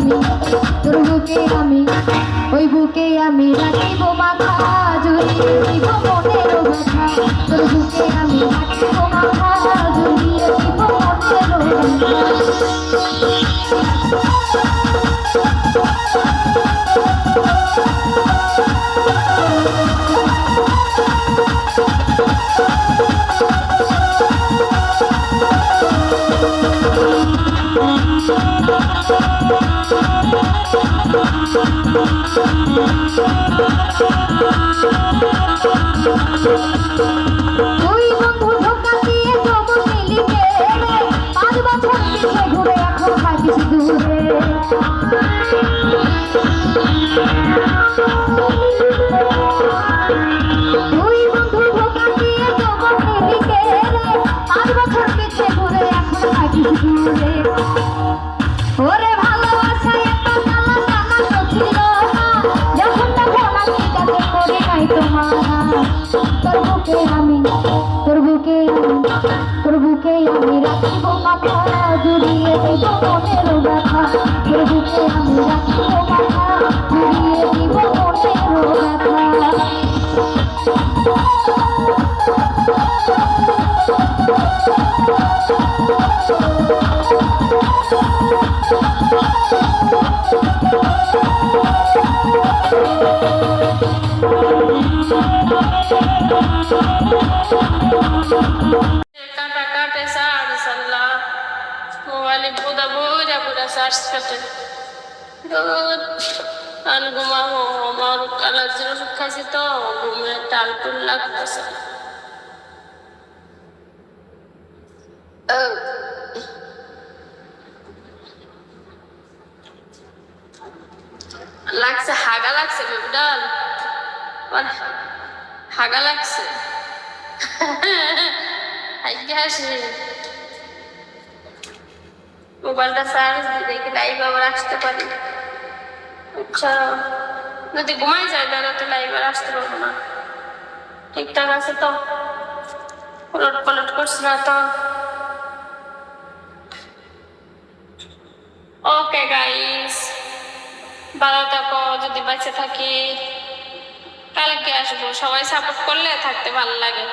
আমি তোর বুকে আমি ওই বুকে আমি রাখিব মাথা জড়িয়ে দিব মনের ব্যথা তোর বুকে আমি রাখিব মাথা জড়িয়ে দিব মনের তুই বন্ধু ধোকা দিয়ে জমন মিলি গেলে 5 বছর পিছে ঘুরে এখন থাকিস দূরে তুই বন্ধু ধোকা দিয়ে জমন মিলি গেলে 5 বছর পিছে ঘুরে এখন থাকিস দূরে ওরে ভালোবাসা একটা জ্বালা জ্বালা তো ছিল না যখন তখন আমি যাতে করি নাই তোমার তোর বুকে আমি রাখিব মাথা জড়িয়ে দিব মনের ব্যথা তোর বুকে আমি রাখিব মাথা জড়িয়ে দিব মনের ব্যথা काटा काटे साड़ सल्ला मोबाइल बुदा बुदा बुदा सर्च करते अन घुमा हो हमार काला जरूर खासी तो घूमे टाल टुल लगता से লাগছে হাগা লাগছে বেবডাল হাগা লাগছে মোবাইলটা চার্জ দিয়ে দেখি লাইভ আবার আসতে পারি আচ্ছা যদি ঘুমাই যায় তাহলে তো লাইভ আর আসতে পারবো না ঠিকঠাক আছে তো উলট পালট করছি না তো ওকে গাইস ভালো থাকো যদি বাঁচে থাকি কালকে আসবো সবাই সাপোর্ট করলে থাকতে ভালো লাগে